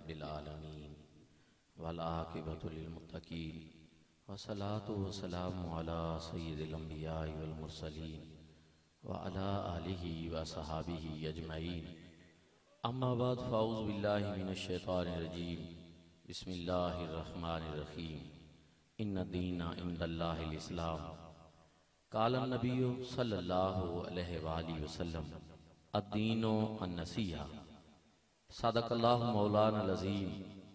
रब्बिल आलमीन वल आक़िबतु लिल मुत्तक़ीन वस्सलातु वस्सलामु अला सय्यिदिल अंबिया वल मुरसलीन व अला आलिहि व सहाबिहि अजमईन। अम्मा बाद फ़अऊज़ु बिल्लाहि मिनश शैतानिर रजीम। बिस्मिल्लाहिर रहमानिर रहीम। इन्ना दीना इंदल्लाहिल इस्लाम। क़ाला नबिय्यु सल्लल्लाहु अलैहि वसल्लम अद्दीनु अन्नसीहा। सदक़ल्लाहु मौलाना अज़ीम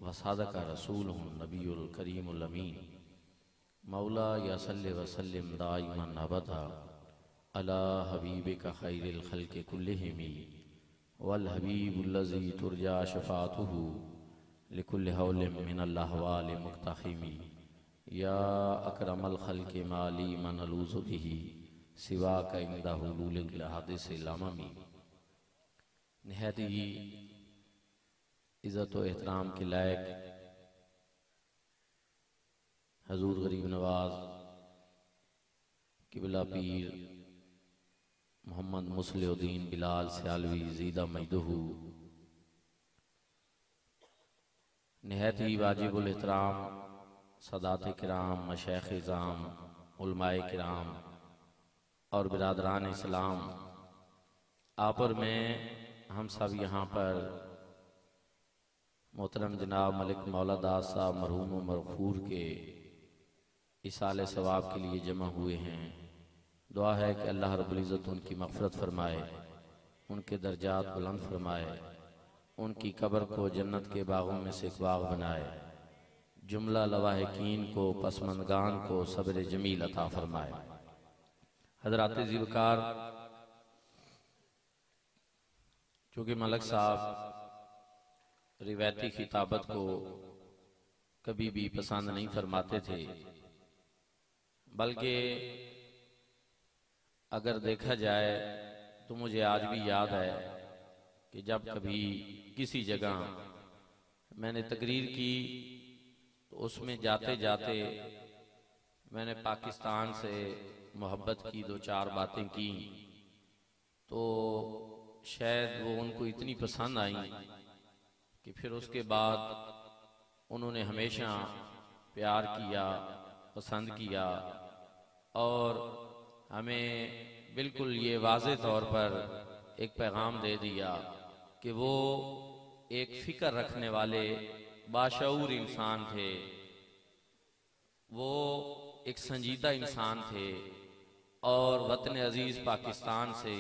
व सदक़ रसूलुहु नबियुल करीमुल अमीन। मौला या सल्लि व सल्लिम दाइमन अबदा अला हबीबिका खैरिल खल्क़ि कुल्लिहिम वल हबीबुल्लज़ी तुरजा शफ़ाअतुहु लिकुल्लि हौलिन मिनल अहवालि मुक़्तहिमी। या अकरमल खल्क़ि माली मन अलूज़ु बिही सिवाका इंदा हुलूलिल हादिसिल अममी। निहायत ही इज़्ज़त व एहतराम के लायक हजूर गरीब नवाज किबला पीर मोहम्मद मुस्लिउद्दीन बिलाल सियालवी ज़ीदा मजदहू, निहायत ही वाजिबुल एहतराम सदात किराम, मशाइख़ इज़ाम, उलमाए किराम और बिरादरान इस्लाम, आप और मैं हम सब यहाँ पर मोहतरम जनाब मलिक मौला दास साहब मरहूम व मग़फ़ूर के इसाले सवाब के लिए जमा हुए हैं। दुआ है कि अल्लाह रब्बुल इज़्ज़त उनकी मग़फ़िरत फरमाए, उनके दर्जात बुलंद फरमाए, उनकी कब्र को जन्नत के बागों में से एक बाग बनाए, जुमला लवाहिकीन को पसमंदगान को सब्र जमील अता फरमाए। हज़रात ज़िवकार, चूँकि मलक साहब रिवायती खिताबत को कभी भी पसंद नहीं फरमाते थे, बल्कि अगर देखा जाए तो मुझे आज भी याद है कि जब कभी किसी जगह मैंने तकरीर की तो उसमें जाते जाते मैंने पाकिस्तान से मोहब्बत की दो चार बातें की, तो शायद वो उनको इतनी पसंद आई कि फिर उसके बाद उन्होंने हमेशा प्यार किया, पसंद किया और हमें बिल्कुल ये वाज़े तौर पर एक पैगाम दे दिया कि वो एक फ़िक्र रखने वाले बाशऊर इंसान थे, वो एक संजीदा इंसान थे और वतन अजीज़ पाकिस्तान से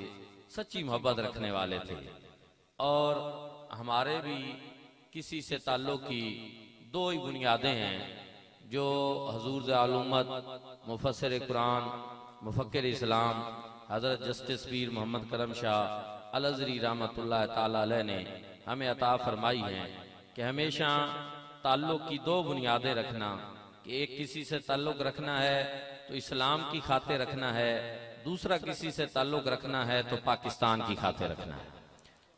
सच्ची मोहब्बत रखने वाले थे। और हमारे भी किसी से ताल्लुक़ की दो ही बुनियादें हैं जो हजूर ज़ालुम्मत मुफस्सिर कुरान मुफक्किर इस्लाम हज़रत जस्टिस पीर मोहम्मद करम शाह अल-अज़हरी रहमतुल्लाह ताला अलैह ने हमें अता फरमाई हैं कि हमेशा ताल्लुक़ की दो बुनियादें रखना कि एक किसी से ताल्लुक़ रखना है तो इस्लाम की खातिर रखना है, दूसरा किसी से ताल्लुक़ रखना है तो पाकिस्तान की खातिर रखना है।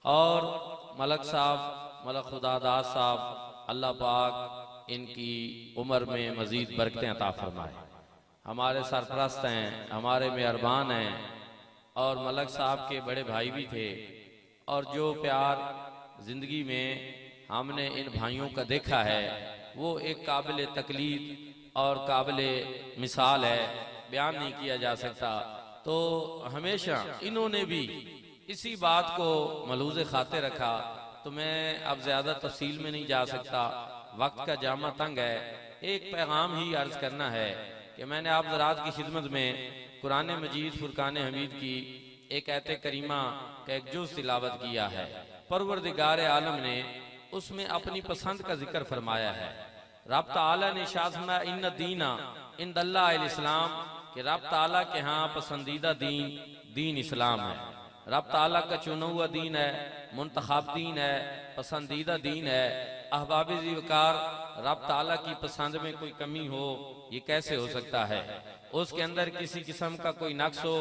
और मलक साहब मलक खुदा दास साहब अल्लाह पाक इनकी उम्र में मज़ीद बरकतें अता फरमाए, हमारे सरपरस्त हैं, हमारे मेहरबान हैं और मलक साहब के बड़े भाई भी थे। और जो प्यार ज़िंदगी में हमने इन भाइयों का देखा है वो एक काबिल तकलीद और काबिल मिसाल है, बयान नहीं किया जा सकता। तो हमेशा इन्होंने भी इसी बात को मलूज़े खातिर रखा। तो मैं अब ज़्यादा तफसील में नहीं जा सकता, वक्त का जामा तंग है। एक पैगाम ही अर्ज करना है कि मैंने आप ज़रात की खिदमत में कुरान मजीद फुरकान हमीद की एक आयत करीमा का एक जुज़ तिलावत किया है। परवरदिगार आलम ने उसमें अपनी पसंद का जिक्र फरमाया है। रब ताला ने इरशाद फरमाया इन्ना दीना इंदल्लाहिल इस्लाम, कि रब ताला के यहाँ पसंदीदा दीन इस्लाम है। रब ताला का चुना हुआ दीन है, मुंतखब दीन है, पसंदीदा दीन है। अहबाब ज़िवकार, रब ताला की पसंद में कोई कमी हो ये कैसे हो सकता है? उसके अंदर किसी किस्म का कोई नक्स हो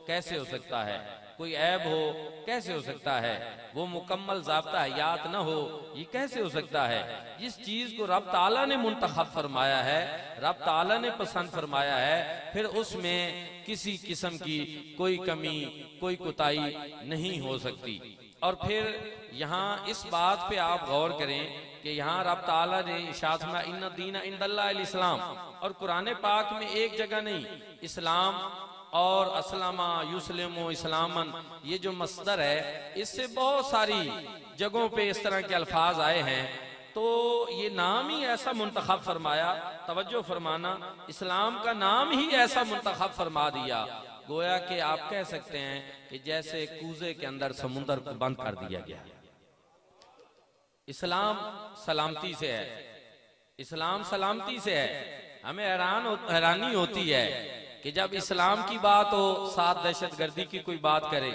कैसे हो सकता है? कोई ऐब हो कैसे हो सकता है? वो मुकम्मल ज़ाब्ता हयात न हो ये कैसे हो सकता है? जिस चीज को रब ताला ने मुंतखब फरमाया है, रब ताला ने पसंद फरमाया है, फिर उसमें किसी किस्म की कोई कमी कोई कोताही नहीं हो सकती। और फिर यहाँ इस बात पे आप गौर करें कि यहाँ रब ताला ने इरशाद फरमाया इन्ना दीना इंदल्लाहिल इस्लाम, और कुरान पाक में एक जगह नहीं, इस्लाम और असलमा युस्लिमु इस्लामन, ये जो मस्दर है इससे बहुत सारी जगहों पे इस तरह के अल्फाज आए हैं। तो ये नाम ही ऐसा मुंतखब फरमाया, तवज्जो फरमाना, इस्लाम का नाम ही ऐसा मुंतखब फरमा दिया, गोया कि आप कह सकते हैं कि जैसे कूजे के अंदर समुंदर को बंद कर दिया गया। इस्लाम सलामती से है, इस्लाम सलामती से है। हमें हैरानी होती है कि जब इस्लाम की बात हो साथ दहशतगर्दी की कोई बात करे,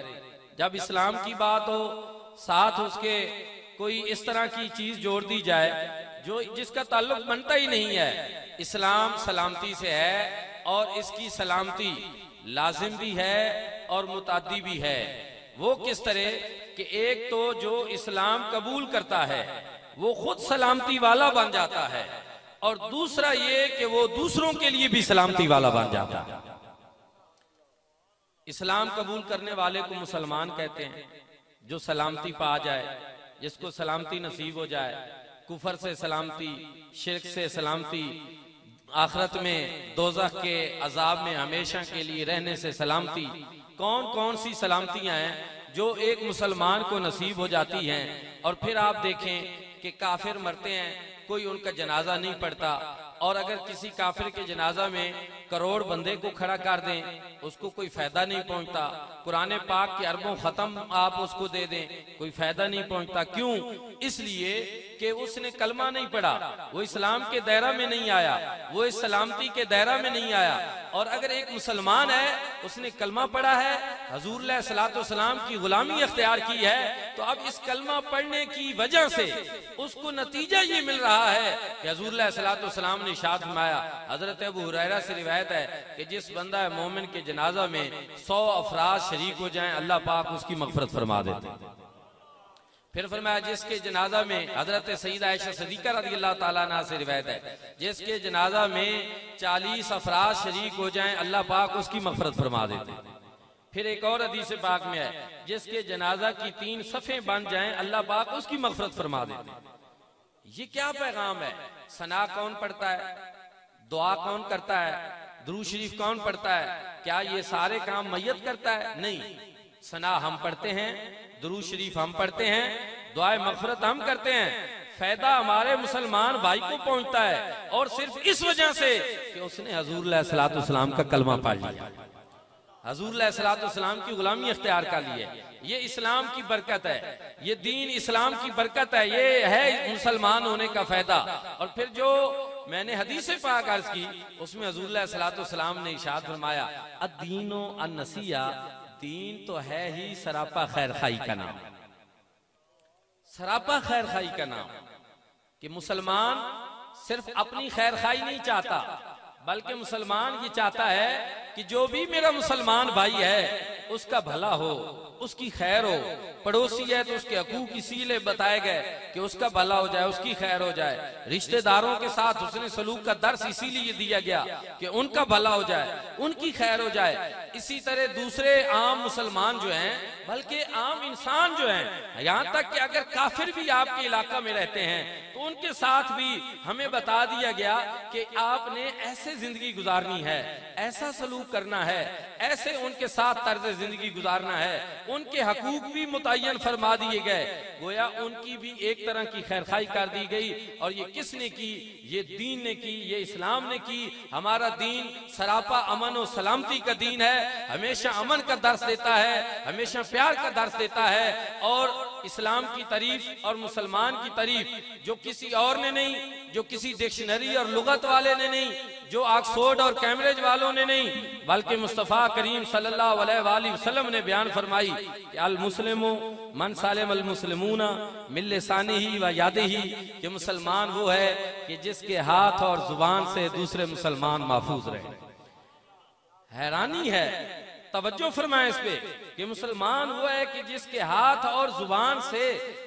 जब इस्लाम की बात हो साथ उसके कोई इस तरह की चीज जोड़ दी जाए जो जिसका ताल्लुक बनता ही नहीं है। इस्लाम सलामती से है और इसकी सलामती लाजिम भी है और मुताद्दी भी है। वो किस तरह कि एक तो जो इस्लाम कबूल करता है वो खुद सलामती वाला बन जाता है, और दूसरा ये कि वो दूसरों के लिए भी सलामती वाला बन जाता है। इस्लाम कबूल करने वाले को मुसलमान कहते हैं, जो सलामती पा जाए, जिसको सलामती नसीब हो जाए, कुफर से सलामती, शिर्क से सलामती, आखिरत में दोज़ख के अजाब में हमेशा के लिए रहने से सलामती। कौन कौन सी सलामतियां हैं जो एक मुसलमान को नसीब हो जाती हैं। और फिर आप देखें कि काफिर मरते हैं, कोई उनका जनाजा नहीं पड़ता, और अगर किसी काफिर के जनाजा में करोड़ बंदे को खड़ा कर दें उसको कोई फायदा नहीं पहुंचता। कुरान पाक के अरबों खत्म आप उसको दे दें, कोई फायदा नहीं पहुंचता। क्यों? इसलिए कि उसने कलमा नहीं पढ़ा, वो इस्लाम के दायरा में नहीं आया, वो इस सलामती के दायरा में नहीं आया। और अगर एक मुसलमान है, उसने कलमा पढ़ा है, हजूर अलैहिस्सलातु वस्सलाम की गुलामी इख्तियार की है, तो अब इस कलमा पढ़ने की वजह से उसको नतीजा ये मिल रहा है कि हजूर अलैहिस्सलातु वस्सलाम ने इरशाद फरमाया, हजरत अबू हुरैरा से रिवायत है कि जिस बंदा मोमिन के जनाजा में 100 अफराद शरीक हो जाएं, अल्लाह पाक उसकी मगफरत फरमा देते हैं। फिर फरमाया जिसके जनाजा में, हजरत सईदा आयशा सिद्दीका रज़ियल्लाहु ताला अन्हा से रिवायत है, जिसके जनाजा में 40 अफराद शरीक हो जाएं, अल्लाह पाक उसकी मगफरत फरमा देते हैं। फिर एक और हदीस पाक में है, जिसके जनाजा की 3 सफ़े बन जाएं, अल्लाह पाक उसकी मगफरत फरमा देते हैं। ये क्या पैगाम है? सना कौन पढ़ता है, दुआ कौन करता है, दुरूद शरीफ कौन पढ़ता है? क्या ये सारे काम मैयत करता है? नहीं, सना हम पढ़ते हैं, दुरूद शरीफ हम पढ़ते हैं, दुआए मगफरत हम करते हैं। फायदा हमारे मुसलमान भाई को पहुंचता है, और सिर्फ इस वजह से कि उसने हजूर अलैहिस्सलातु वस्सलाम का कलमा पढ़ लिया, हजूर अलैहिस्सलातु वस्सलाम की गुलामी इख्तियार कर ली है। ये इस्लाम की बरकत है, ये दीन इस्लाम की बरकत है, ये है मुसलमान होने का फायदा। और फिर जो मैंने हदीस पाक अर्ज की, उसमें हजूर अलैहिस्सलातु वस्सलाम ने इरशाद फरमाया, अद्दीनो अन्नसिया, दीन तो है ही सरापा खैर खाई का नाम, सरापा खैर खाई का नाम। कि मुसलमान सिर्फ अपनी खैर खाई नहीं चाहता, बल्कि मुसलमान ये चाहता है कि जो भी मेरा मुसलमान भाई है उसका भला हो, उसकी खैर हो। पड़ोसी है तो उसके हकूक इसीलिए बताए गए कि उसका भला हो जाए, उसकी खैर हो जाए। रिश्तेदारों के साथ उसने सलूक का दर्स इसीलिए दिया गया कि उनका भला हो जाए, उनकी खैर हो जाए। इसी तरह दूसरे आम मुसलमान जो हैं, बल्कि आम इंसान जो हैं, यहाँ तक कि अगर काफिर भी आपके इलाका में रहते हैं तो उनके साथ भी हमें बता दिया गया कि आपने ऐसे जिंदगी गुजारनी है, ऐसा सलूक करना है, ऐसे उनके साथ तर्ज जिंदगी गुजारना है। उनके हकूक भी मुतय्यन फरमा दिए गए, गोया उनकी भी एक तरह की खैरखाई कर दी गई। और ये किसने की? ये दीन ने की, ये इस्लाम ने की। हमारा दीन सरापा अमन और सलामती का दीन है, हमेशा अमन का दर्स देता है, हमेशा प्यार का दर्स देता है। और इस्लाम की तारीफ और मुसलमान की तारीफ जो किसी और ने नहीं, जो किसी डिक्शनरी और लुगत वाले ने नहीं, जो ऑक्सफोर्ड और कैम्ब्रिज वालों ने नहीं, बल्कि मुस्तफ़ा करीम सल्लल्लाहु अलैहि वसल्लम ने बयान फरमाई कि अल मुस्लिमु मन सालिम अल मुस्लिमूना मिन लिसानिही व यादिही, कि मुसलमान वो है कि जिसके हाथ और जुबान से दूसरे मुसलमान महफूज रहे। हैरानी है, तवज्जो फरमाए इस पे, कि मुसलमान वो है कि जिसके हाथ और जुबान से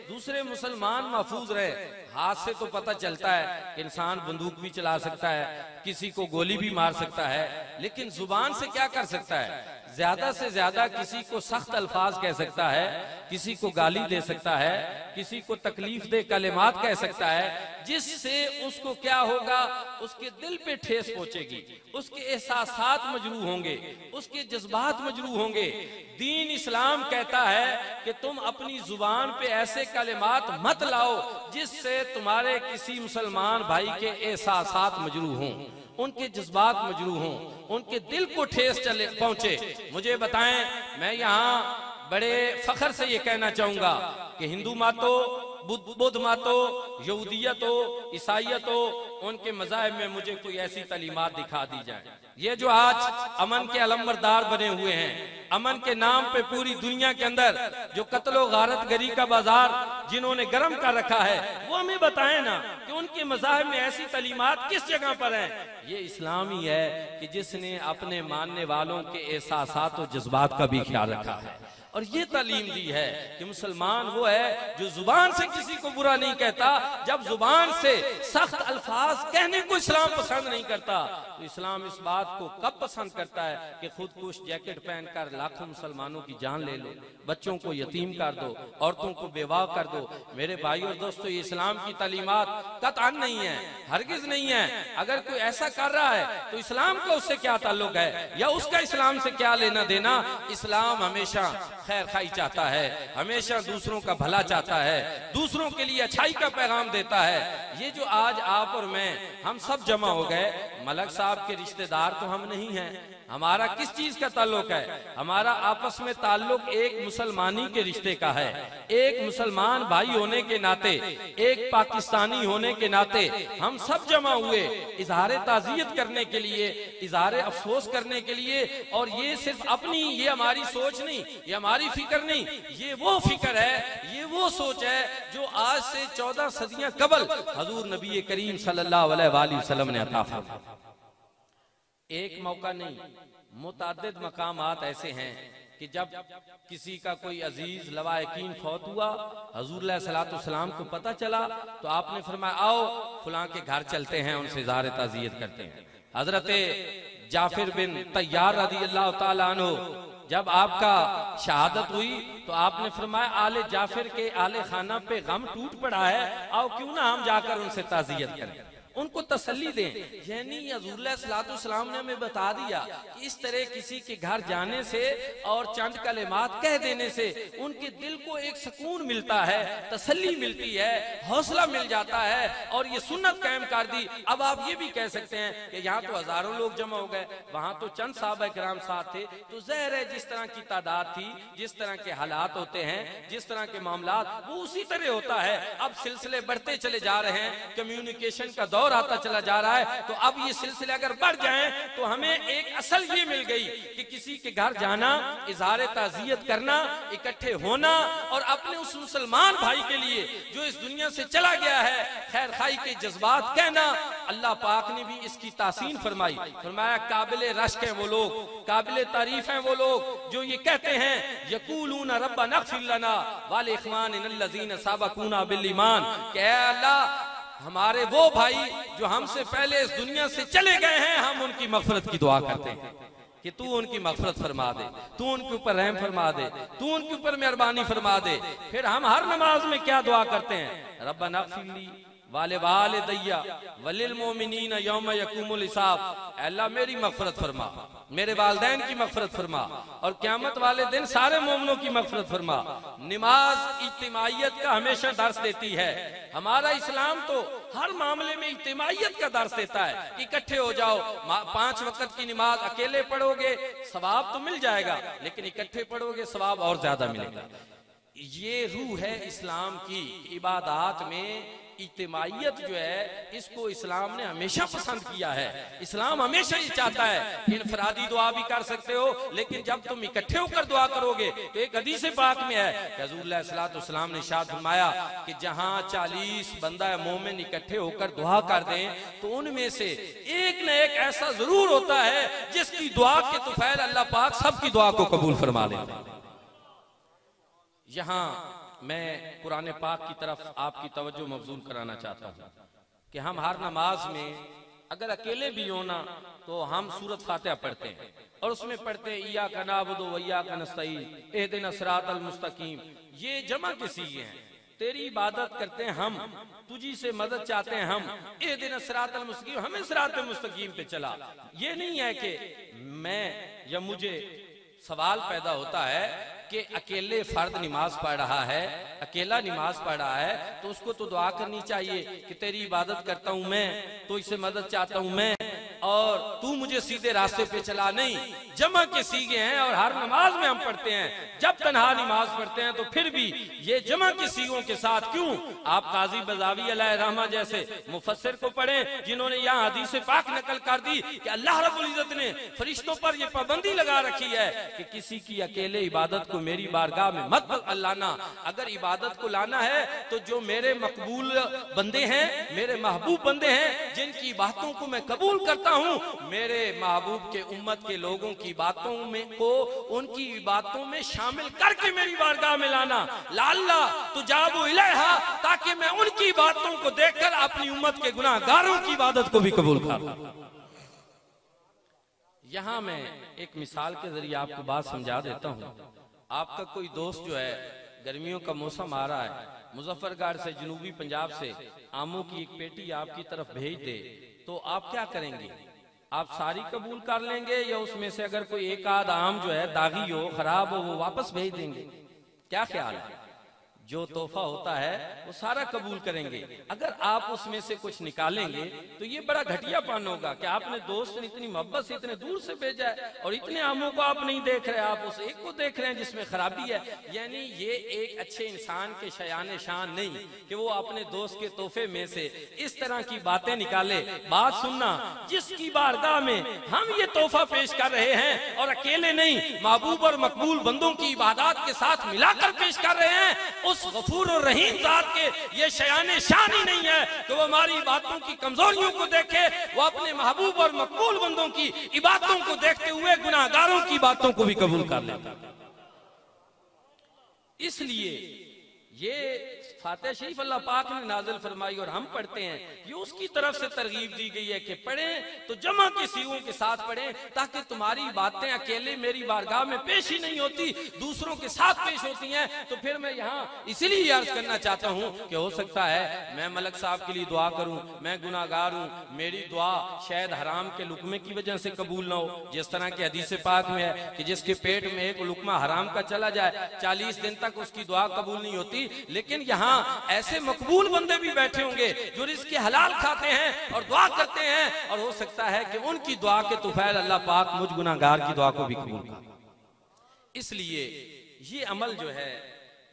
दूसरे मुसलमान महफूज रहे। हाथ से तो पता चलता है कि इंसान बंदूक भी चला सकता है, किसी को गोली भी मार सकता है, लेकिन जुबान से क्या कर सकता है? ज्यादा से ज्यादा किसी को सख्त अल्फाज कह सकता है, किसी को गाली दे सकता है, किसी को तकलीफ दे कलिमात कह सकता है, जिससे उसको क्या होगा, उसके दिल पे ठेस पहुंचेगी, उसके एहसासात मजरूह होंगे, उसके जज्बात मजरूह होंगे। दीन इस्लाम कहता है कि तुम अपनी जुबान पे ऐसे कलिमात मत लाओ जिससे तुम्हारे किसी मुसलमान भाई के एहसासात मजरूह हों, उनके जज्बात मजरूह हों, उनके दिल को ठेस चले पहुंचे। मुझे बताएं, मैं यहाँ बड़े फख्र से ये कहना चाहूंगा कि हिंदू मातो, बुद्ध मातो, यहूदियत हो, ईसाइयत हो, उनके मज़ाहिब में मुझे कोई ऐसी तालीमात दिखा दी जाए। ये जो आज अमन के अलंबरदार बने हुए हैं, अमन के नाम पे पूरी दुनिया के अंदर जो कत्लो गारत गरी का बाजार जिन्होंने गर्म कर रखा है, वो हमें बताएं ना कि उनके मज़ाहिब में ऐसी तालीमात किस जगह पर है। ये इस्लाम ही है कि जिसने अपने मानने वालों के एहसासात और जज्बात का भी ख्याल रखा है, और ये तालीम दी है कि मुसलमान वो है जो जुबान से किसी को बुरा नहीं कहता। जब जुबान से सख्त अल्फाज कहने को इस्लाम पसंद नहीं करता, तो इस्लाम इस बात को कब पसंद करता है कि खुदकुश जैकेट पहनकर लाखों मुसलमानों की जान ले लो, बच्चों को यतीम कर दो, औरतों को बेवाह कर दो। मेरे भाई और दोस्तों, ये इस्लाम की तालीमात कतअन नहीं है, हरगिज नहीं है। अगर कोई ऐसा कर रहा है तो इस्लाम का उससे क्या ताल्लुक है, या उसका इस्लाम से क्या लेना देना। इस्लाम हमेशा खैर खाई चाहता है, हमेशा दूसरों का भला चाहता है, दूसरों के लिए अच्छाई का पैगाम देता है। ये जो आज आप और मैं हम सब जमा हो गए, मलक साहब के रिश्तेदार तो हम नहीं हैं। हमारा किस चीज का ताल्लुक है? हमारा आपस में ताल्लुक एक मुसलमानी के रिश्ते का है। एक मुसलमान भाई होने के नाते, एक पाकिस्तानी होने के नाते हम सब जमा हुए इजहार ताज़ियत करने के लिए, इजहार अफसोस करने के लिए। और ये सिर्फ अपनी, ये हमारी सोच नहीं, ये हमारी फिक्र नहीं, ये वो फिक्र है, ये वो सोच है जो आज से 14 सदियां कबल हजूर नबी करीम सल्लल्लाहु अलैहि वसल्लम ने अता फरमाया। एक मौका नहीं, मुतअद्दिद मकामात ऐसे हैं कि जब किसी का कोई अजीज लवायकीन फौत हुआ, हजूर सल्लल्लाहु सलाम को पता चला तो आपने फरमाया आओ फलां के घर चलते हैं, उनसे इज़हार ताज़ियत करते हैं। हजरत जाफिर बिन तैयार रज़ी अल्लाह तआला अन्हु, जब आपका शहादत हुई तो आपने फरमाया आले जाफिर के आले खाना पे गम टूट पड़ा है, आओ क्यों ना हम जाकर उनसे ताज़ियत करें, उनको तसल्ली दें। यानी हजूर सल्लल्लाहु ने हमें बता दिया कि इस तरह किसी के घर जाने से और चंद कलिमात कह देने से उनके दिल को एक सुकून मिलता है, तसल्ली मिलती है, हौसला मिल जाता है, और ये सुन्नत कायम कर दी। अब आप ये भी कह सकते हैं कि यहाँ तो हजारों लोग जमा हो गए, वहां तो चंद साहबा किराम साथ थे, तो ज़ाहिर है जिस तरह की तादाद थी, जिस तरह के हालात होते हैं, जिस तरह के मामलात, वो उसी तरह होता है। अब सिलसिले बढ़ते चले जा रहे हैं, कम्युनिकेशन का दौर आता चला जा रहा है, तो अब ये सिलसिले अगर बढ़ जाएं तो हमें एक असल ये मिल गई कि किसी के घर जाना, इज़हार ताज़ियत करना, इकट्ठे होना, और अपने उस मुसलमान भाई के लिए जो इस दुनिया से चला गया है खैर खाई के जज्बात कहना। अल्लाह पाक ने भी इसकी तासीन फरमाई, फरमाया काबिले रश्क हैं वो लोग, काबिले तारीफ हैं वो लोग जो ये कहते हैं यकूलूना रब्बना इग़फिर लना व लिइख़वानिनल्लज़ीना सबक़ूना बिल ईमान, कि ऐ अल्लाह हमारे वो भाई जो हमसे पहले इस दुनिया से चले गए हैं, हम उनकी मग़फ़िरत की दुआ करते हैं कि तू उनकी मग़फ़िरत फरमा दे, तू उनके ऊपर रहम फरमा दे, तू उनके ऊपर मेहरबानी फरमा दे। फिर हम हर नमाज में क्या दुआ करते हैं? रब्बना इग़फिर ली वाले वालिदैया वलिल मोमिनीना यौम यक़ूमुल हिसाब, अल्लाह मेरी मग़फ़िरत फरमा, मेरे वालिदैन की मग़फ़िरत फरमा, और क़यामत वाले दिन सारे मोमिनों की मग़फ़िरत फरमा। नमाज इज्तिमाइयत का हमेशा दर्स देती है। हमारा इस्लाम तो हर मामले में इज्तिमाइयत का दर्स देता है, इकट्ठे हो जाओ। 5 वक्त की नमाज अकेले पढ़ोगे सवाब तो मिल जाएगा, लेकिन इकट्ठे पढ़ोगे सवाब और ज्यादा मिलेगा। ये रूह है इस्लाम की। इबादत में इज्तिमाइयत जो है, इसको इस्लाम ने हमेशा पसंद किया है। इस्लाम हमेशा ये चाहता है कि इनफरादी दुआ भी कर सकते हो, लेकिन जब तुम इकट्ठे होकर दुआ करोगे तो एक हदीस पाक में है कि हुज़ूर सल्लल्लाहु अलैहि वसल्लम ने इरशाद फरमाया कि जहां 40 बंदा मोमिन इकट्ठे होकर दुआ कर दें तो उनमें से एक न एक ऐसा जरूर होता है जिसकी दुआ के तुफैल अल्लाह पाक सबकी दुआ को कबूल फरमा लेता है। यहाँ मैं कुरान पाक की तरफ आपकी तवज्जो मबजूल कराना चाहता हूँ कि हम हर नमाज में अगर अकेले भी हो ना तो हम सूरत फातिहा पढ़ते हैं और उसमें पढ़ते हैं इय्याका नअबुदु व इय्याका नस्तईन इहदिना सिरातल मुस्तकीम। ये जमा के सीगे हैं, तेरी इबादत करते हैं हम, तुझी से मदद चाहते हैं हम, इहदिना सिरातल मुस्तकीम, हमें सिरातल मुस्तकीम पे चला। ये नहीं है कि मैं या मुझे सवाल पैदा होता है कि अकेले फर्द नमाज पढ़ रहा है, अकेला नमाज पढ़ रहा है तो उसको तो दुआ करनी चाहिए कि तेरी इबादत करता हूं मैं, तो इससे मदद चाहता हूं मैं और तू मुझे सीधे रास्ते पे चला। नहीं, जमा के सीगे हैं और हर नमाज में हम पढ़ते हैं। जब तन्हा नमाज पढ़ते हैं तो फिर भी ये जमा के सीगों के साथ क्यों? आप काजी बजावी अलैहि रहमा जैसे मुफस्सिर को पढ़ें जिन्होंने यहाँ हदीस पाक नकल कर दी कि अल्लाह रब्बुल इज्जत ने फरिश्तों पर यह पाबंदी लगा रखी है कि किसी की अकेले इबादत को मेरी बारगाह में मत लाना। अगर इबादत को लाना है तो जो मेरे मकबूल बंदे हैं, मेरे महबूब बंदे हैं, जिनकी बातों को मैं कबूल करता हूँ, मेरे महबूब के उम्मत के लोगों की बातों में को उनकी बातों में शामिल करके मेरी बारगाह में लाना। लाल्ला तुजाबु इलैहा, ताकि मैं उनकी बातों को देखकर अपनी उम्मत के गुनाहगारों की इबादत को भी कबूल करूं। यहां मैं एक मिसाल के जरिए आपको बात समझा देता हूं। आपका कोई दोस्त जो है, गर्मियों का मौसम आ रहा है, मुजफ्फरगढ़ से जनूबी पंजाब से आमों की एक पेटी आपकी तरफ भेज दे, तो आप क्या करेंगे? आप सारी कबूल कर लेंगे या उसमें से अगर कोई एक आध आम जो है दागी हो, खराब हो, वो वापस भेज देंगे? क्या ख्याल है? जो तोहफा होता है वो सारा कबूल करेंगे। अगर आप उसमें से कुछ निकालेंगे तो ये बड़ा घटियापन होगा कि आपने दोस्त ने इतनी मोहब्बत से इतने दूर से भेजा है और इतने आमों को आप नहीं देख रहे, आप उस एक को देख रहे हैं जिसमें खराबी है। यानी ये एक अच्छे इंसान के शयान शान नहीं कि वो अपने दोस्त के तोहफे में से इस तरह की बातें निकाले। बात सुनना, जिसकी बारगाह में हम ये तोहफा पेश कर रहे हैं और अकेले नहीं, महबूब और मकबूल बंदों की इबादत के साथ मिलाकर पेश कर रहे हैं, उस गफूर और रहीम ज़ात के ये शयाने शान ही नहीं है कि वो हमारी बातों की कमजोरियों को देखे। वो अपने महबूब और मकबूल बंदों की इबादतों को देखते हुए गुनाहगारों की बातों को भी कबूल कर लेता। इसलिए ये फातिहा शरीफ अल्लाह पाक ने नाज़िल फरमाई और हम पढ़ते हैं, ये उसकी तरफ से तरगीब दी गई है कि पढ़ें तो जमा के सीगों के साथ पढ़ें, ताकि तुम्हारी बातें अकेले मेरी बारगाह में पेश ही नहीं होती, दूसरों के साथ पेश होती हैं। तो फिर मैं यहाँ इसीलिए अर्ज करना चाहता हूँ कि हो सकता है मैं मलक साहब के लिए दुआ करूँ, मैं गुनाहगार हूँ, मेरी दुआ शायद हराम के लुकमे की वजह से कबूल ना हो। जिस तरह के हदीस पाक में है कि जिसके पेट में एक लुकमा हराम का चला जाए 40 दिन तक उसकी दुआ कबूल नहीं होती। लेकिन यहाँ ऐसे मकबूल बंदे भी बैठे होंगे जो रिज़्क़ हलाल खाते हैं और दुआ करते हैं, और हो सकता है कि उनकी दुआ के तुफैल अल्लाह पाक मुझ गुनाहगार की दुआ को भी कबूल करे। इसलिए ये अमल जो है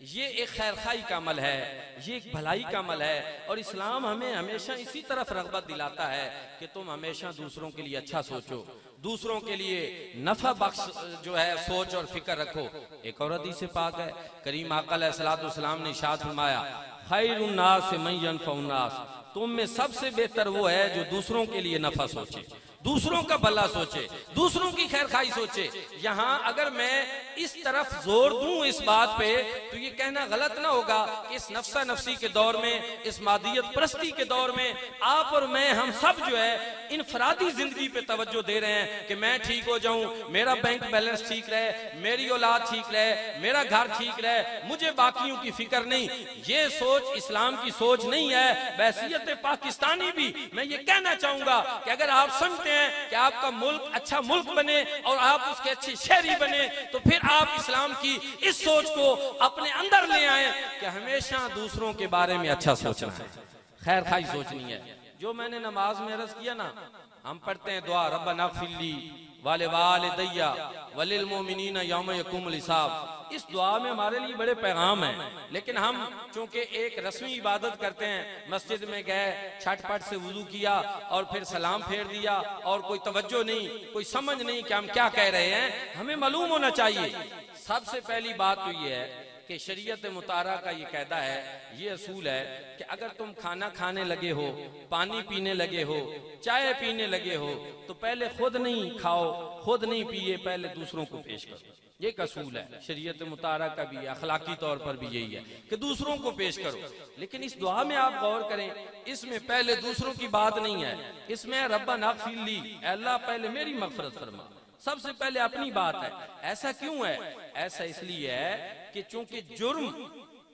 ये एक खैरखाई का अमल है, ये एक भलाई का अमल है, और इस्लाम हमें हमेशा इसी तरफ रग़बत दिलाता है कि तुम हमेशा दूसरों के लिए अच्छा सोचो, दूसरों के लिए नफा बख्श जो है सोच और फिक्र रखो। एक और हदीस पाक है, करीम आका अलैहिस्सलाम ने इरशाद फरमाया, खैरुन नास मन यनफउन नास, तुम में सबसे बेहतर वो है जो दूसरों के लिए नफा सोचे, दूसरों का भला सोचे, दूसरों की खैर खाई सोचे। यहाँ अगर मैं इस तरफ जोर दूं इस बात पे तो ये कहना गलत ना होगा कि इस नफ्सा नफ्सी के दौर में, इस मादियत परस्ती के दौर में आप और मैं, हम सब जो है इनफरादी जिंदगी पे तवज्जो दे रहे हैं कि मैं ठीक हो जाऊं, मेरा बैंक बैलेंस ठीक रहे, मेरी औलाद ठीक रहे, मेरा घर ठीक रहे, मुझे बाकियों की फिक्र नहीं। ये सोच इस्लाम की सोच नहीं है। बहसीयत पाकिस्तानी भी मैं ये कहना चाहूंगा कि अगर आप समझते हैं कि आपका मुल्क अच्छा मुल्क बने और आप उसके अच्छे शहरी बने, तो फिर आप इस्लाम की इस सोच को अपने अंदर ले आए कि हमेशा दूसरों के बारे में अच्छा सोचना है, खैर खाई सोचनी है। जो मैंने नमाज में अर्ज किया ना, हम पढ़ते हैं दुआ रब्बना ग़फ़िरली वाले वालिदैया वलिल मोमिनीना यौम यक़ूमुल हिसाब। इस दुआ में हमारे लिए बड़े पैगाम हैं, लेकिन हम चूंकि एक रस्मी इबादत करते हैं, मस्जिद में गए, छटपट से वुज़ू किया और फिर सलाम फेर दिया और कोई तवज्जो नहीं, कोई समझ नहीं कि हम क्या कह रहे हैं। हमें मालूम होना चाहिए सबसे पहली बात तो ये है कि शरीयत मुतारा का ये कायदा है, ये असूल है कि अगर तुम खाना खाने लगे हो, पानी पीने लगे हो, चाय पीने लगे हो, तो पहले खुद नहीं खाओ, खुद नहीं पिए, पहले दूसरों को पेश करो। ये एक असूल है शरीयत मुतारा का भी, अखलाकी तौर पर भी यही है कि दूसरों को पेश करो। लेकिन इस दुआ में आप गौर करें, इसमें पहले दूसरों की बात नहीं है, इसमें रब्बना अग़फ़िर ली, अल्लाह पहले मेरी मग़फ़िरत फरमा, सबसे पहले अपनी बात है। ऐसा क्यों है? ऐसा इसलिए है कि चूंकि जुर्म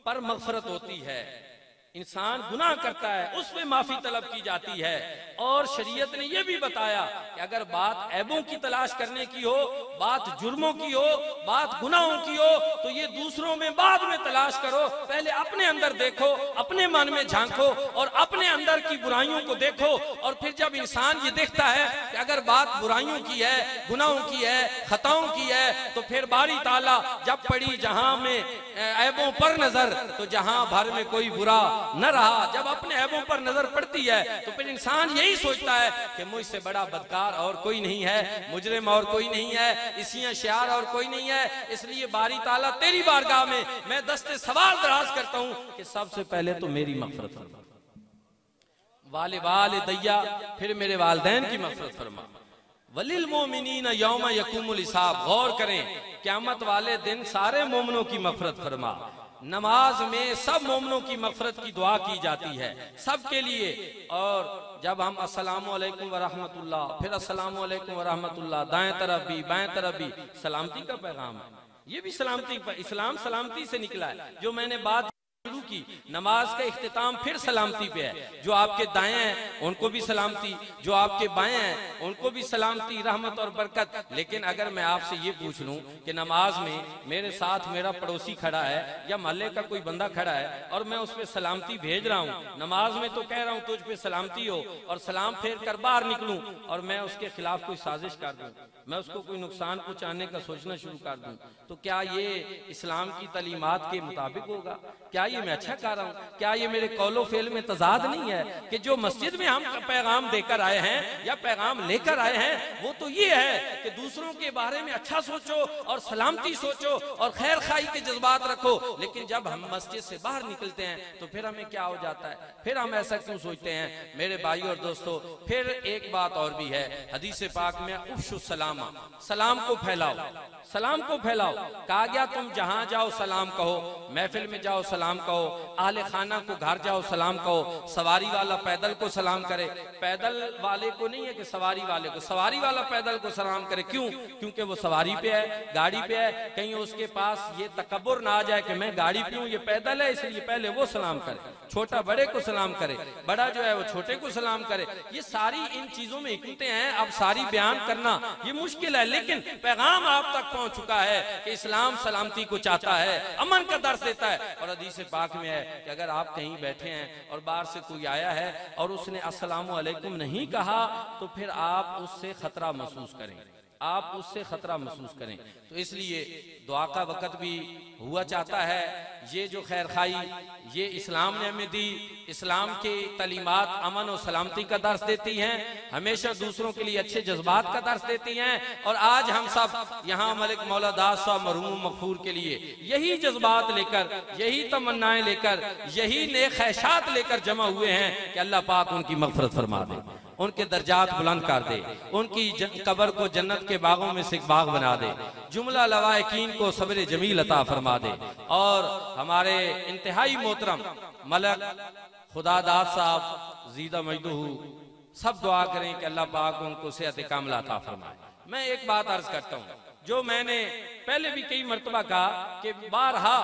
पर मग़फ़िरत होती है, इंसान गुनाह करता है, उसमें माफी तलब की जाती है। और शरीयत ने यह भी बताया कि अगर बात ऐबों की तलाश करने की हो, बात जुर्मों की हो, बात गुनाहों की हो, तो ये दूसरों में बाद में तलाश करो, पहले अपने अंदर देखो, अपने मन में झांको और अपने अंदर की बुराइयों को देखो। और फिर जब इंसान ये देखता है कि अगर बात बुराइयों की है, गुनाहों की है, खताओं की है, तो फिर बारी ताला जब पड़ी जहां में ऐबों पर नजर, तो जहां भर में कोई बुरा न रहा। जब अपने ऐबों पर नजर पड़ती है तो फिर इंसान यही सोचता है कि मुझसे बड़ा बदकार और कोई नहीं है, मुजरिम और कोई नहीं है, इसी शार और कोई नहीं है। इसलिए बारी ताला तेरी बारगाह में मैं दस्ते सवाल दराज करता हूं कि सबसे पहले तो मेरी मग़फ़िरत फरमा, वालिदैया, फिर मेरे वालिदैन की मग़फ़िरत फरमा, वलिल मोमिनीन यौम यक़ूमुल हिसाब। गौर करें, क़यामत वाले दिन सारे मोमिनों की मग़फ़िरत फरमा। नमाज में सब मोमिनों की मग़फ़िरत की दुआ की जाती है, सबके लिए। और जब हम अस्सलामु अलैकुम व रहमतुल्लाह, फिर अस्सलामु अलैकुम व रहमतुल्लाह, दाएं तरफ भी बाएं तरफ भी सलामती का पैगाम है। ये भी सलामती, इस्लाम सलामती से निकला है। जो मैंने बात शुरू की, नमाज का इख्तिताम फिर सलामती पे है। जो आपके दाएं हैं उनको भी सलामती, जो आपके बाएं हैं उनको भी सलामती, रहमत और बरकत। लेकिन अगर मैं आपसे ये पूछ लूं कि नमाज में मेरे साथ मेरा पड़ोसी खड़ा है या मोहल्ले का कोई बंदा खड़ा है और मैं उस पर सलामती भेज रहा हूं, नमाज में तो कह रहा हूं तुझ पे सलामती हो, और सलाम फेर कर बाहर निकलूं और मैं उसके खिलाफ कोई साजिश कर दूं, मैं उसको कोई नुकसान पहुंचाने का सोचना शुरू कर दूं, तो क्या ये इस्लाम की तालीमात के मुताबिक होगा? क्या ये मैं अच्छा कर रहा हूँ? क्या ये मेरे कौलो फेल में तजाद नहीं है कि जो मस्जिद में हम पैगाम देकर आए हैं या पैगाम लेकर आए हैं, वो तो ये है कि दूसरों के बारे में अच्छा सोचो और सलामती सोचो और खैर खाई के जज्बात रखो। लेकिन जब हम मस्जिद से बाहर निकलते हैं तो फिर हमें क्या हो जाता है? फिर हम ऐसा क्यों सोचते हैं? मेरे भाई और दोस्तों, फिर एक बात और भी है, हदीस पाक में उफ्शु सलामा, सलाम को फैलाओ, सलाम को फैलाओ। कहा गया तुम जहां जाओ सलाम कहो, महफिल में जाओ सलाम कहो, आहले खाना को घर जाओ सलाम कहो, सवारी वाला पैदल को सलाम करे, पैदल वाले को नहीं है कि सवारी वाले को, सवारी वाला पैदल को सलाम करे। क्यों? क्योंकि वो सवारी पे है, गाड़ी पे है, कहीं उसके पास ये तकब्बुर ना आ जाए कि मैं गाड़ी पे हूं, ये पैदल है, इसलिए पहले वो सलाम करे। छोटा बड़े को सलाम करे, बड़ा जो है वो छोटे को सलाम करे। ये सारी इन चीजों में हिकमतें हैं, अब सारी बयान करना ये मुश्किल है, लेकिन पैगाम आप तक पहुंच चुका है कि इस्लाम सलामती को चाहता है, अमन का दर्स देता है। और हदीस पाक में है कि अगर आप कहीं बैठे हैं और बाहर से कोई आया है और उसने अस्सलामु अलैकुम नहीं कहा, तो फिर आप उससे खतरा महसूस करें, आप उससे खतरा महसूस करें। तो इसलिए दुआ का वक़्त भी हुआ चाहता है। ये जो खैर खाई ये इस्लाम ने हमें दी, इस्लाम के तालीमात अमन और सलामती का दर्स देती हैं, हमेशा दूसरों के लिए अच्छे जज्बात का दर्स देती हैं। और आज हम सब यहाँ मलिक मौला दास साहब मरहूम मगफूर के लिए यही जज्बात लेकर, यही तमन्नाएं लेकर, यही नेक ख्वाहिशात लेकर जमा हुए हैं कि अल्लाह पाक उनकी मग़फ़िरत फरमा दे, उनके दर्जात बुलंद कर दे, उनकी कब्र को जन्नत के बागों में से एक बाग बना दे, जुमला लवायकीन को सब्र जमील अता फरमा दे। और हमारे इंतहाई मोहतरम मलक खुदादाद साहब ज़ीदा मजदूहू सब दुआ करें कि अल्लाह पाक उनको सेहत कामिला अता फरमाए। मैं एक बात अर्ज करता हूँ, जो मैंने पहले भी कई मरतबा कहा कि बारहा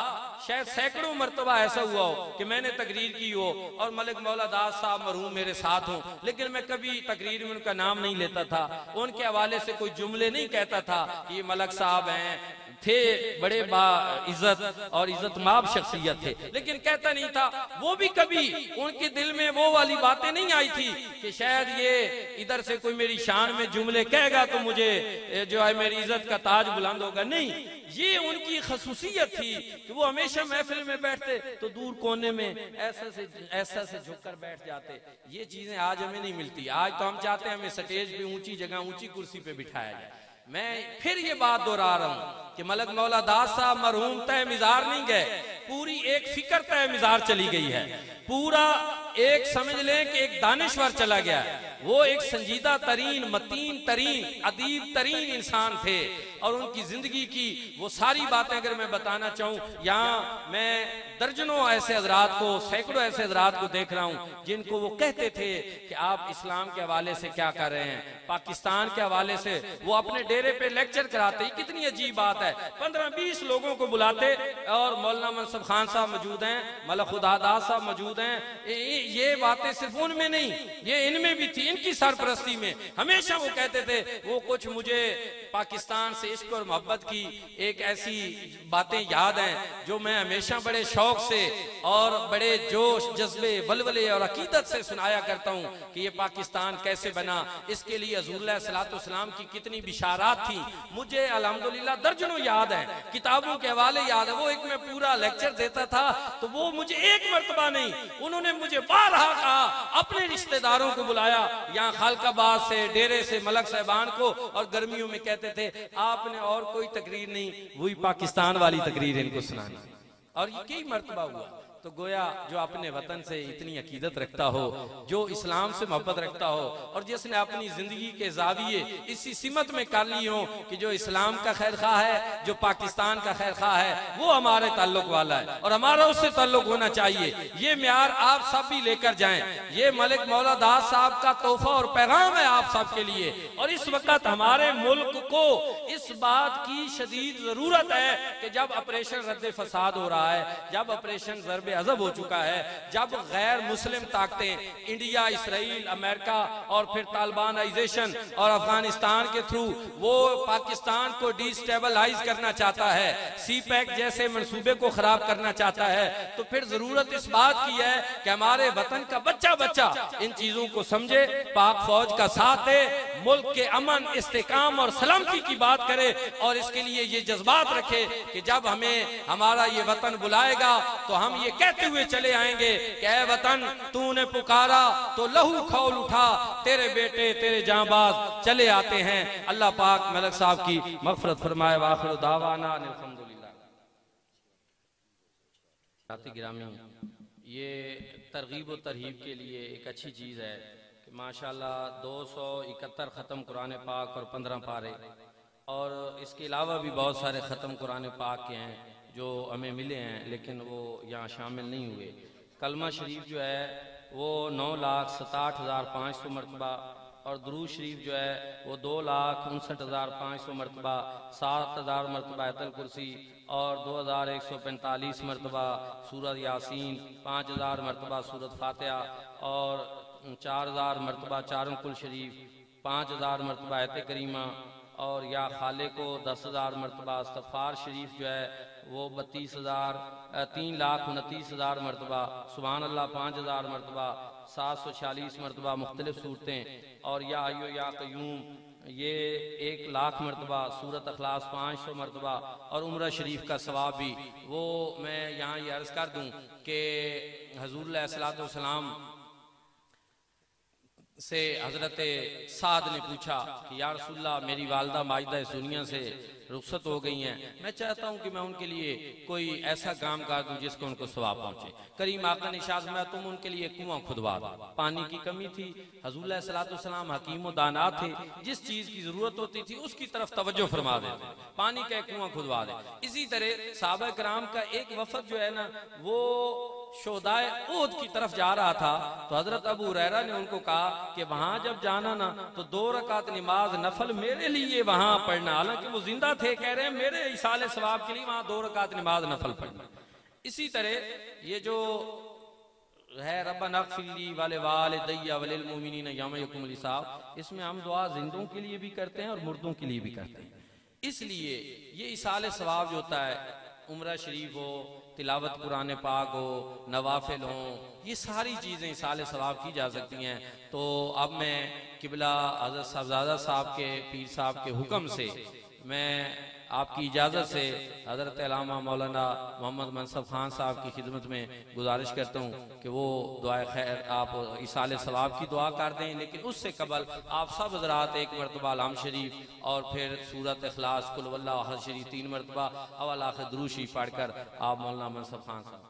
शायद सैकड़ों मरतबा ऐसा हुआ हो कि मैंने तकरीर की हो और मलिक मौला दास साहब मरहूम मेरे साथ हो, लेकिन मैं कभी तकरीर में उनका नाम नहीं लेता था, उनके हवाले से कोई जुमले नहीं कहता था कि ये मलक साहब हैं, थे बड़े बा इज्जत और इज्जत माब शख्सियत थे, लेकिन कहता नहीं था। वो भी कभी उनके दिल में वो वाली बातें नहीं आई थी कि शायद ये इधर से कोई मेरी शान में जुमले कहेगा तो मुझे जो है मेरी इज्जत का ताज बुलंद होगा। नहीं, ये उनकी खसूसियत थी कि वो हमेशा महफिल में बैठते तो दूर कोने में ऐसा से झुककर बैठ जाते। ये चीजें आज हमें नहीं मिलती। आज तो हम चाहते हैं हमें स्टेज पे ऊंची जगह ऊंची कुर्सी पे बिठाया जाए, मैं फिर ये बात दोहरा रहा हूं कि मलक मौला दास साहब मरहूम तय मिजार नहीं गए, पूरी एक फिक्र तय मिजार चली गई है। पूरा एक समझ लें कि एक दानिश्वर चला गया है। वो एक संजीदा तरीन, मतीन तरीन, अदीब तरीन इंसान थे और उनकी जिंदगी की वो सारी बातें अगर मैं बताना चाहूं, यहाँ मैं दर्जनों ऐसे हजरात को, सैकड़ों ऐसे हजरात को देख रहा हूं जिनको वो कहते थे कि आप इस्लाम के हवाले से क्या कर रहे हैं, पाकिस्तान के हवाले से। वो अपने डेरे पे लेक्चर कराते, कितनी अजीब बात है, 15-20 लोगों को बुलाते और मौलाना मनसूर खान साहब मौजूद हैं, मलक खुदा दास साहब मौजूद हैं। ये बातें सिर्फ उनमें नहीं, ये इनमें भी थी, इनकी सरपरस्ती में। हमेशा वो कहते थे, वो कुछ मुझे पाकिस्तान से इश्क और मोहब्बत की एक ऐसी बातें याद हैं जो मैं हमेशा बड़े शौक से और बड़े जोश जज्बे बलबले और अकीदत से सुनाया करता हूँ कि ये पाकिस्तान कैसे बना। इसके लिए हुज़ूर सलाम की कितनी बिशारात थी, मुझे अल्हम्दुलिल्लाह दर्जनों याद है, किताबों के हवाले याद है। वो एक मैं पूरा लेक्चर देता था तो वो मुझे एक मर्तबा नहीं, उन्होंने मुझे बारहा कहा, अपने रिश्तेदारों को बुलाया यहाँ खालकाबाद से, डेरे से, मलक साहबान को, और गर्मियों में कहते थे आपने और कोई तकरीर नहीं, वही पाकिस्तान वाली तकरीर इनको सुनानी। और ये कई मर्तबा हुआ। तो गोया जो अपने वतन से इतनी अकीदत रखता हो, जो इस्लाम से मोहब्बत रखता हो और जिसने अपनी जिंदगी के जाविये इसी सिमत में कर ली हो कि जो इस्लाम का खैर खा है, जो पाकिस्तान का खैर खा है, वो हमारे ताल्लुक वाला है और हमारा उससे ताल्लुक होना चाहिए। ये म्यार आप सब भी लेकर जाएं। ये मलिक मौला दास साहब का तोहफा और पैगाम है आप सब के लिए। और इस वक्त हमारे मुल्क को इस बात की शदीद जरूरत है कि जब ऑपरेशन रद्द फसाद हो रहा है, जब ऑपरेशन ज़र्ब अज़ब हो चुका है, जब गैर मुस्लिम ताकतें इंडिया, इसराइल, अमेरिका और फिर तालिबानाइजेशन और अफगानिस्तान के थ्रू वो पाकिस्तान को डिस्टेबलाइज करना चाहता है, CPEC जैसे मंसूबे को खराब करना चाहता है, तो फिर जरूरत इस बात की है कि हमारे वतन का बच्चा बच्चा इन चीजों को समझे, पाक फौज का साथ दे, मुल्क के अमन, इस्तेकाम और सलामती की बात करे और इसके लिए ये जज्बात रखे कि जब हमें हमारा ये वतन बुलाएगा तो हम ये कहते हुए चले आएंगे कि ऐ वतन तूने पुकारा तो लहू खौल उठा, तेरे बेटे तेरे जांबाज चले आते हैं। अल्लाह पाक मलक साहब की मग़फ़िरत फरमाए। वाखिर दावाना अल्हम्दुलिल्लाह। गिरामी, ये तरगीब और तरहीब के लिए एक अच्छी चीज़ है कि माशाल्लाह 271 ख़त्म कुरान पाक और 15 पारे, और इसके अलावा भी बहुत सारे ख़त्म कुरान पाक के हैं जो हमें मिले हैं लेकिन वो यहाँ शामिल नहीं हुए। कलमा शरीफ जो है वो 9,67,500 मरतबा और दुरूद शरीफ जो है वो 2,59,500 मरतबा, 7,000 मरतबा आयतुल कुर्सी और 2,145 मरतबा सूरत यासीन, 5,000 मरतबा सूरत फातिहा और 4,000 मरतबा चारों कुल शरीफ, 5,000 मरतबा आयत करीमा और या खाले को 10,000 मरतबा इस्तग़फ़ार शरीफ जो है वो 3,29,000 मरतबा, सुभान अल्लाह 5,000 मरतबा, 746 मरतबा मुख्तलिफ सूरतें और या अय्यो या क़य्यूम ये 1,00,000 मरतबा, सूरत अखलास 500 मरतबा और उम्रा शरीफ का सवाब भी। वो मैं यहाँ ये अर्ज़ कर दूँ कि हुज़ूर अलैहिस्सलातु वस्सलाम से हजरत साद ने पूछा कि या रसूलल्लाह मेरी वालदा माजिदा इस दुनिया से रुखसत हो गई हैं, मैं चाहता हूँ कि मैं उनके लिए कोई ऐसा काम कर दूँ जिसको उनको सवाब पहुँचे। करीम आका ने इरशाद फरमाया तुम उनके लिए कुआं खुदवा दो। पानी की कमी थी, हुज़ूर अलैहिस्सलातु वस्सलाम हकीम व दाना थे, जिस चीज़ की जरूरत होती थी उसकी तरफ तवज्जो फरमा देते, पानी का एक कुआं खुदवा दे। इसी तरह सहाबा किराम का एक वफद जो है ना वो शोदाए उहद की तरफ जा रहा था, तो हजरत अबू हुरैरा ने उनको कहा कि वहां जब जाना ना तो 2 रकात नमाज नफल मेरे लिए वहां पढ़ना। हालांकि वो जिंदा थे, कह रहे हैं मेरे इसाले सवाब के लिए वहां 2 रकात नमाज नफल पढ़ना। इसी तरह ये जो है रब्बना अग़फ़िरली वाले वालिदैया वलिल मुमिनीना यौम यक़ूमुल हिसाब, इसमें हम दुआ जिंदों के लिए भी करते हैं और मुर्दों के लिए भी करते हैं। इसलिए ये इसाले सवाब जो होता है, उम्रा शरीफ हो, तिलावत कुरान पाक हो, नवाफिल हो, ये सारी चीज़ें इसाले सवाब की जा सकती हैं। तो अब मैं किबला हज़रत साहबजादा साहब के पीर साहब के हुक्म से मैं आपकी इजाज़त से हज़रत अल्लामा मौलाना मोहम्मद मनसब खान साहब की खिदमत में गुजारिश करता हूँ कि वो दुआ खैर आप इसाले सवाब की दुआ कर दें, लेकिन उससे कबल आप सब हज़रात एक मरतबा लाम शरीफ और फिर सूरत इखलास कुल वल्लाहु अहद शरीफ 3 मरतबा अवल आखिर दुरूद शरीफ पढ़कर आप मौलाना मनसब खान साहब